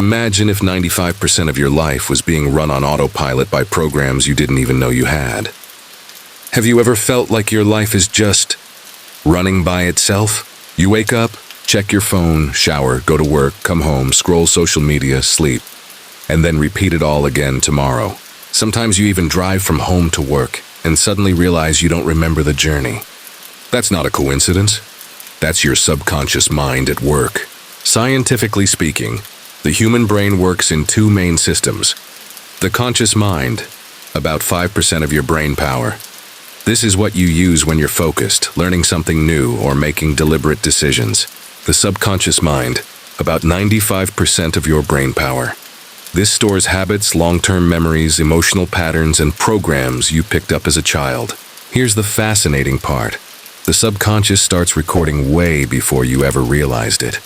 Imagine if 95% of your life was being run on autopilot by programs you didn't even know you had. Have you ever felt like your life is just running by itself? You wake up, check your phone, shower, go to work, come home, scroll social media, sleep, and then repeat it all again tomorrow. Sometimes you even drive from home to work and suddenly realize you don't remember the journey. That's not a coincidence. That's your subconscious mind at work. Scientifically speaking, the human brain works in two main systems. The conscious mind, about 5% of your brain power. This is what you use when you're focused, learning something new, or making deliberate decisions. The subconscious mind, about 95% of your brain power. This stores habits, long-term memories, emotional patterns, and programs you picked up as a child. Here's the fascinating part. The subconscious starts recording way before you ever realized it,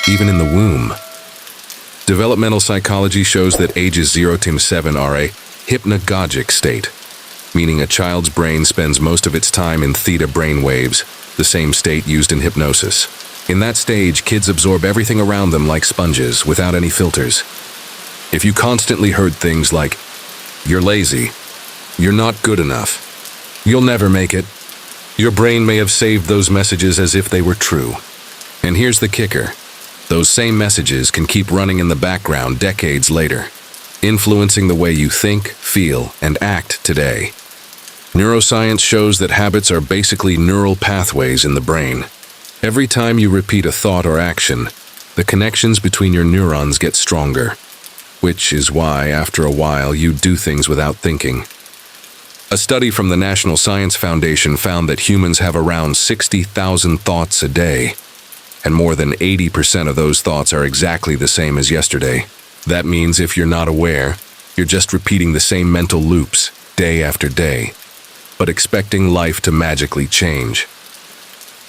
even in the womb. Developmental psychology shows that ages 0 to 7 are a hypnagogic state, meaning a child's brain spends most of its time in theta brain waves, the same state used in hypnosis. In that stage, kids absorb everything around them like sponges, without any filters. If you constantly heard things like, "You're lazy," "You're not good enough," "You'll never make it," your brain may have saved those messages as if they were true. And here's the kicker. Those same messages can keep running in the background decades later, influencing the way you think, feel, and act today. Neuroscience shows that habits are basically neural pathways in the brain. Every time you repeat a thought or action, the connections between your neurons get stronger, which is why, after a while, you do things without thinking. A study from the National Science Foundation found that humans have around 60,000 thoughts a day, and more than 80% of those thoughts are exactly the same as yesterday. That means if you're not aware, you're just repeating the same mental loops day after day, but expecting life to magically change.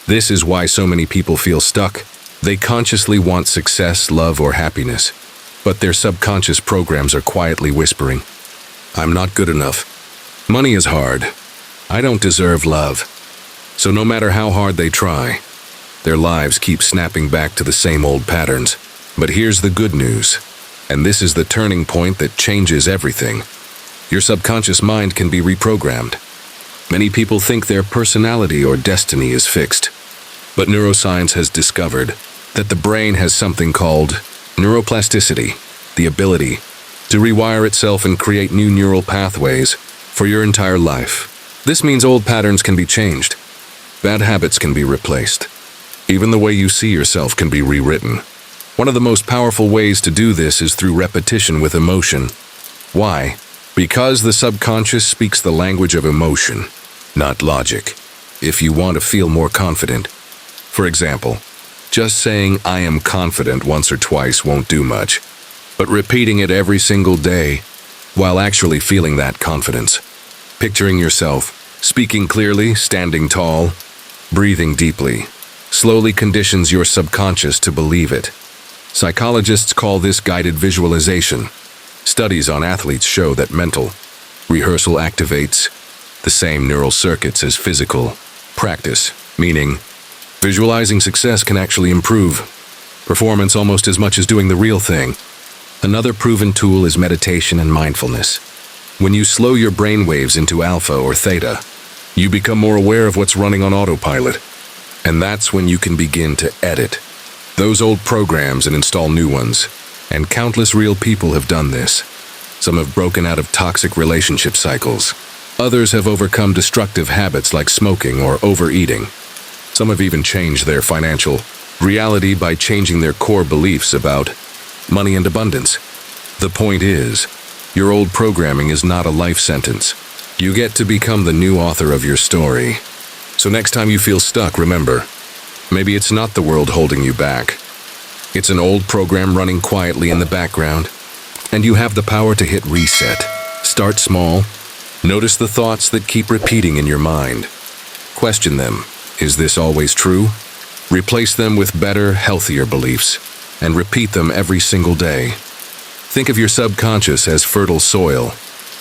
This is why so many people feel stuck. They consciously want success, love, or happiness, but their subconscious programs are quietly whispering, "I'm not good enough. Money is hard. I don't deserve love." So no matter how hard they try, their lives keep snapping back to the same old patterns. But here's the good news, and this is the turning point that changes everything. Your subconscious mind can be reprogrammed. Many people think their personality or destiny is fixed, but neuroscience has discovered that the brain has something called neuroplasticity, the ability to rewire itself and create new neural pathways for your entire life. This means old patterns can be changed. Bad habits can be replaced. Even the way you see yourself can be rewritten. One of the most powerful ways to do this is through repetition with emotion. Why? Because the subconscious speaks the language of emotion, not logic. If you want to feel more confident, for example, just saying "I am confident" once or twice won't do much, but repeating it every single day while actually feeling that confidence. Picturing yourself speaking clearly, standing tall, breathing deeply, slowly conditions your subconscious to believe it. Psychologists call this guided visualization. Studies on athletes show that mental rehearsal activates the same neural circuits as physical practice, meaning visualizing success can actually improve performance almost as much as doing the real thing. Another proven tool is meditation and mindfulness. When you slow your brain waves into alpha or theta, you become more aware of what's running on autopilot. And that's when you can begin to edit those old programs and install new ones. And countless real people have done this. Some have broken out of toxic relationship cycles. Others have overcome destructive habits like smoking or overeating. Some have even changed their financial reality by changing their core beliefs about money and abundance. The point is, your old programming is not a life sentence. You get to become the new author of your story. So next time you feel stuck, remember, maybe it's not the world holding you back. It's an old program running quietly in the background, and you have the power to hit reset. Start small. Notice the thoughts that keep repeating in your mind. Question them. Is this always true? Replace them with better, healthier beliefs, and repeat them every single day. Think of your subconscious as fertile soil.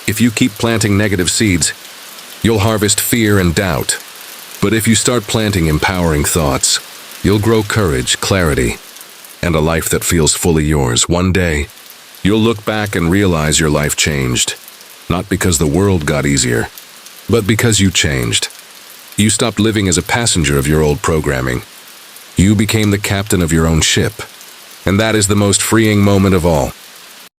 If you keep planting negative seeds, you'll harvest fear and doubt. But if you start planting empowering thoughts, you'll grow courage, clarity, and a life that feels fully yours. One day, you'll look back and realize your life changed. Not because the world got easier, but because you changed. You stopped living as a passenger of your old programming. You became the captain of your own ship. And that is the most freeing moment of all.